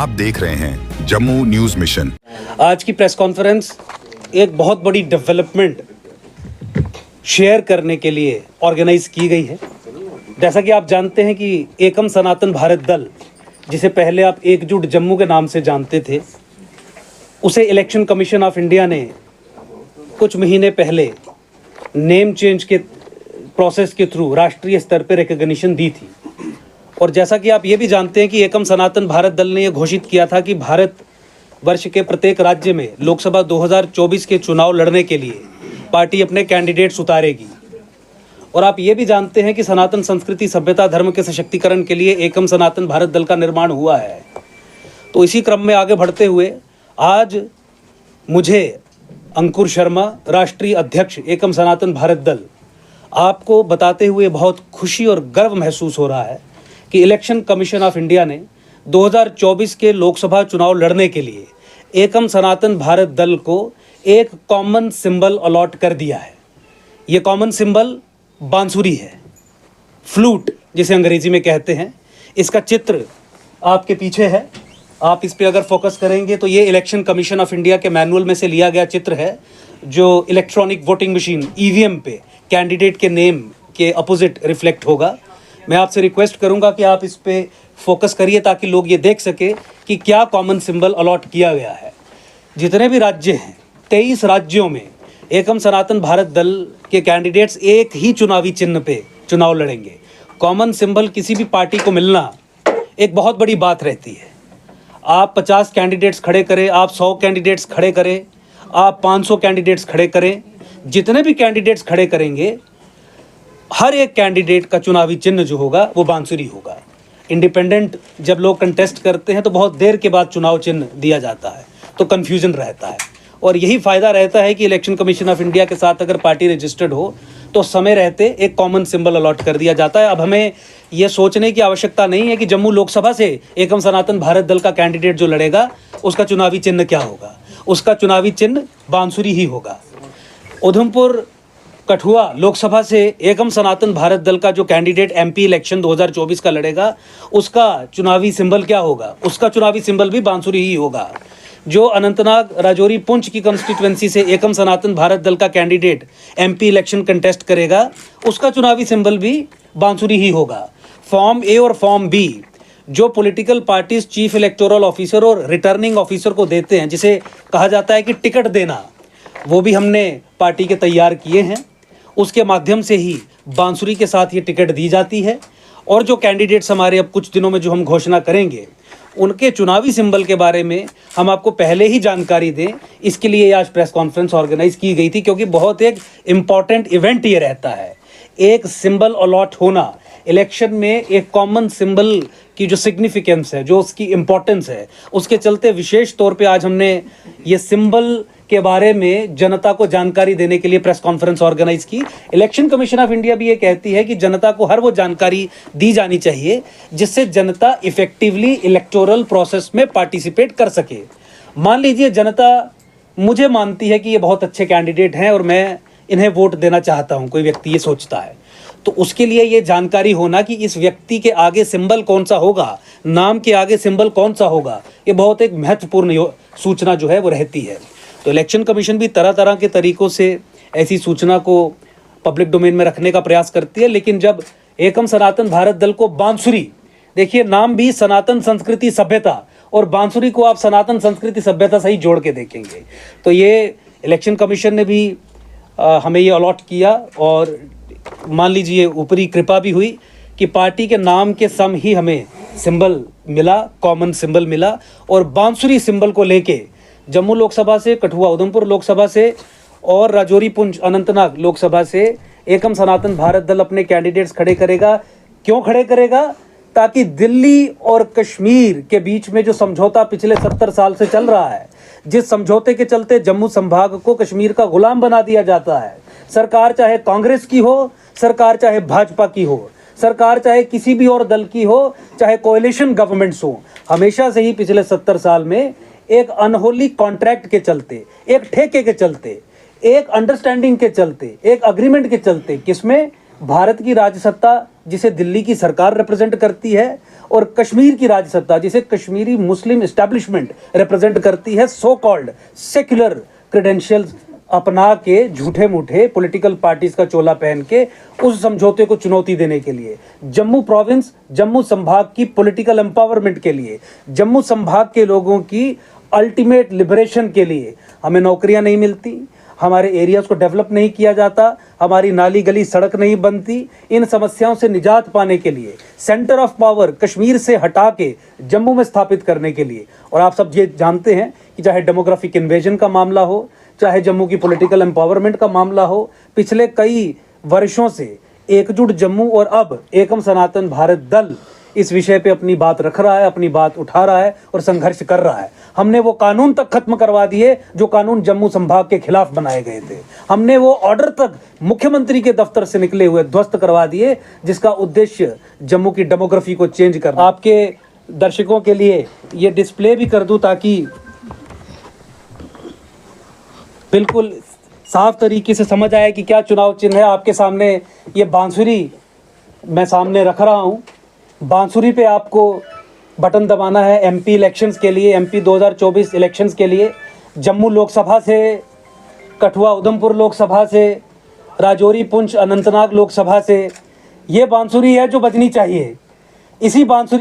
आप देख रहे हैं जम्मू न्यूज मिशन। आज की प्रेस कॉन्फ्रेंस एक बहुत बड़ी डेवलपमेंट शेयर करने के लिए ऑर्गेनाइज की गई है। जैसा कि आप जानते हैं कि एकम सनातन भारत दल, जिसे पहले आप एकजुट जम्मू के नाम से जानते थे, उसे इलेक्शन कमीशन ऑफ इंडिया ने कुछ महीने पहले नेम चेंज के प्रोसेस के थ्रू राष्ट्रीय स्तर पर रिकॉग्निशन दी थी। और जैसा कि आप ये भी जानते हैं कि एकम सनातन भारत दल ने यह घोषित किया था कि भारत वर्ष के प्रत्येक राज्य में लोकसभा 2024 के चुनाव लड़ने के लिए पार्टी अपने कैंडिडेट्स उतारेगी। और आप ये भी जानते हैं कि सनातन संस्कृति, सभ्यता, धर्म के सशक्तिकरण के लिए एकम सनातन भारत दल का निर्माण हुआ है। तो इसी क्रम में आगे बढ़ते हुए आज मुझे अंकुर शर्मा, राष्ट्रीय अध्यक्ष एकम सनातन भारत दल, आपको बताते हुए बहुत खुशी और गर्व महसूस हो रहा है कि इलेक्शन कमीशन ऑफ इंडिया ने 2024 के लोकसभा चुनाव लड़ने के लिए एकम सनातन भारत दल को एक कॉमन सिंबल अलॉट कर दिया है। ये कॉमन सिंबल बांसुरी है, फ्लूट जिसे अंग्रेजी में कहते हैं। इसका चित्र आपके पीछे है। आप इस पे अगर फोकस करेंगे तो ये इलेक्शन कमीशन ऑफ इंडिया के मैनुअल में से लिया गया चित्र है, जो इलेक्ट्रॉनिक वोटिंग मशीन ईवीएम पे कैंडिडेट के नेम के अपोजिट रिफ्लेक्ट होगा। मैं आपसे रिक्वेस्ट करूंगा कि आप इस पे फोकस करिए ताकि लोग ये देख सके कि क्या कॉमन सिंबल अलॉट किया गया है। जितने भी राज्य हैं, 23 राज्यों में एकम सनातन भारत दल के कैंडिडेट्स एक ही चुनावी चिन्ह पे चुनाव लड़ेंगे। कॉमन सिंबल किसी भी पार्टी को मिलना एक बहुत बड़ी बात रहती है। आप 50 कैंडिडेट्स खड़े करें, आप 100 कैंडिडेट्स खड़े करें, आप 500 कैंडिडेट्स खड़े करें, जितने भी कैंडिडेट्स खड़े करेंगे, हर एक कैंडिडेट का चुनावी चिन्ह जो होगा वो बांसुरी होगा। इंडिपेंडेंट जब लोग कंटेस्ट करते हैं तो बहुत देर के बाद चुनाव चिन्ह दिया जाता है, तो कन्फ्यूजन रहता है। और यही फ़ायदा रहता है कि इलेक्शन कमीशन ऑफ इंडिया के साथ अगर पार्टी रजिस्टर्ड हो तो समय रहते एक कॉमन सिंबल अलॉट कर दिया जाता है। अब हमें ये सोचने की आवश्यकता नहीं है कि जम्मू लोकसभा से एकम सनातन भारत दल का कैंडिडेट जो लड़ेगा उसका चुनावी चिन्ह क्या होगा। उसका चुनावी चिन्ह बांसुरी ही होगा। उधमपुर कठुआ लोकसभा से एकम सनातन भारत दल का जो कैंडिडेट एमपी इलेक्शन 2024 का लड़ेगा, उसका चुनावी सिंबल क्या होगा? उसका चुनावी सिंबल भी बांसुरी ही होगा। जो अनंतनाग राजौरी पुंछ की कॉन्स्टिट्यूएंसी से एकम सनातन भारत दल का कैंडिडेट एमपी इलेक्शन कंटेस्ट करेगा, उसका चुनावी सिंबल भी बांसुरी ही होगा। फॉर्म ए और फॉर्म बी जो political parties chief electoral officer और रिटर्निंग ऑफिसर को देते हैं, जिसे कहा जाता है कि टिकट देना, वो भी हमने पार्टी के तैयार किए हैं। उसके माध्यम से ही बांसुरी के साथ ये टिकट दी जाती है। और जो कैंडिडेट्स हमारे अब कुछ दिनों में जो हम घोषणा करेंगे, उनके चुनावी सिंबल के बारे में हम आपको पहले ही जानकारी दें, इसके लिए आज प्रेस कॉन्फ्रेंस ऑर्गेनाइज की गई थी, क्योंकि बहुत एक इम्पॉर्टेंट इवेंट ये रहता है। एक सिंबल अलॉट होना, इलेक्शन में एक कॉमन सिंबल की जो सिग्निफिकेंस है, जो उसकी इम्पोर्टेंस है, उसके चलते विशेष तौर पे आज हमने ये सिंबल के बारे में जनता को जानकारी देने के लिए प्रेस कॉन्फ्रेंस ऑर्गेनाइज की। इलेक्शन कमीशन ऑफ इंडिया भी ये कहती है कि जनता को हर वो जानकारी दी जानी चाहिए जिससे जनता इफेक्टिवली इलेक्टोरल प्रोसेस में पार्टिसिपेट कर सके। मान लीजिए जनता मुझे मानती है कि ये बहुत अच्छे कैंडिडेट हैं और मैं इन्हें वोट देना चाहता हूँ, कोई व्यक्ति ये सोचता है, तो उसके लिए ये जानकारी होना कि इस व्यक्ति के आगे सिंबल कौन सा होगा, नाम के आगे सिंबल कौन सा होगा, ये बहुत एक महत्वपूर्ण सूचना जो है वो रहती है। तो इलेक्शन कमीशन भी तरह तरह के तरीकों से ऐसी सूचना को पब्लिक डोमेन में रखने का प्रयास करती है। लेकिन जब एकम सनातन भारत दल को बांसुरी, देखिए नाम भी सनातन संस्कृति सभ्यता, और बांसुरी को आप सनातन संस्कृति सभ्यता से ही जोड़ के देखेंगे, तो ये इलेक्शन कमीशन ने भी हमें ये अलॉट किया। और मान लीजिए ऊपरी कृपा भी हुई कि पार्टी के नाम के सम ही हमें सिंबल मिला, कॉमन सिंबल मिला। और बांसुरी सिंबल को लेके जम्मू लोकसभा से, कठुआ उधमपुर लोकसभा से और राजौरी पुंछ अनंतनाग लोकसभा से एकम सनातन भारत दल अपने कैंडिडेट्स खड़े करेगा। क्यों खड़े करेगा? ताकि दिल्ली और कश्मीर के बीच में जो समझौता पिछले 70 साल से चल रहा है, जिस समझौते के चलते जम्मू संभाग को कश्मीर का गुलाम बना दिया जाता है, सरकार चाहे कांग्रेस की हो, सरकार चाहे भाजपा की हो, सरकार चाहे किसी भी और दल की हो, चाहे कोएलिशन गवर्नमेंट्स हो, हमेशा से ही पिछले 70 साल में एक अनहोली कॉन्ट्रैक्ट के चलते, एक ठेके के चलते, एक अंडरस्टैंडिंग के चलते, एक अग्रीमेंट के चलते, किसमें भारत की राजसत्ता जिसे दिल्ली की सरकार रिप्रेजेंट करती है और कश्मीर की राज सत्ता, जिसे कश्मीरी मुस्लिम एस्टैब्लिशमेंट रिप्रेजेंट करती है, सो कॉल्ड सेक्युलर क्रेडेंशियल्स अपना के झूठे मूठे पॉलिटिकल पार्टीज का चोला पहन के उस समझौते को चुनौती देने के लिए, जम्मू प्रोविंस, जम्मू संभाग की पॉलिटिकल एम्पावरमेंट के लिए, जम्मू संभाग के लोगों की अल्टीमेट लिबरेशन के लिए हमें नौकरियां नहीं मिलती, हमारे एरियाज को डेवलप नहीं किया जाता, हमारी नाली गली सड़क नहीं बनती। इन समस्याओं से निजात पाने के लिए सेंटर ऑफ पावर कश्मीर से हटा के जम्मू में स्थापित करने के लिए, और आप सब ये जानते हैं कि चाहे डेमोग्राफिक इन्वेजन का मामला हो, चाहे जम्मू की पॉलिटिकल एम्पावरमेंट का मामला हो, पिछले कई वर्षों से एकजुट जम्मू और अब एकम सनातन भारत दल इस विषय पे अपनी बात रख रहा है, अपनी बात उठा रहा है और संघर्ष कर रहा है। हमने वो कानून तक खत्म करवा दिए जो कानून जम्मू संभाग के खिलाफ बनाए गए थे। हमने वो ऑर्डर तक मुख्यमंत्री के दफ्तर से निकले हुए ध्वस्त करवा दिए, जिसका उद्देश्य जम्मू की डेमोग्राफी को चेंज करना। आपके दर्शकों के लिए ये डिस्प्ले भी कर दूं ताकि बिल्कुल साफ तरीके से समझ आए कि क्या चुनाव चिन्ह है। आपके सामने ये बांसुरी मैं सामने रख रहा हूँ। बांसुरी पे आपको बटन दबाना है एमपी इलेक्शंस के लिए, एमपी 2024 इलेक्शंस के लिए। जम्मू लोकसभा से, कठुआ उधमपुर लोकसभा से, राजौरी पुंछ अनंतनाग लोकसभा से ये बांसुरी है जो बजनी चाहिए। इसी बांसुरी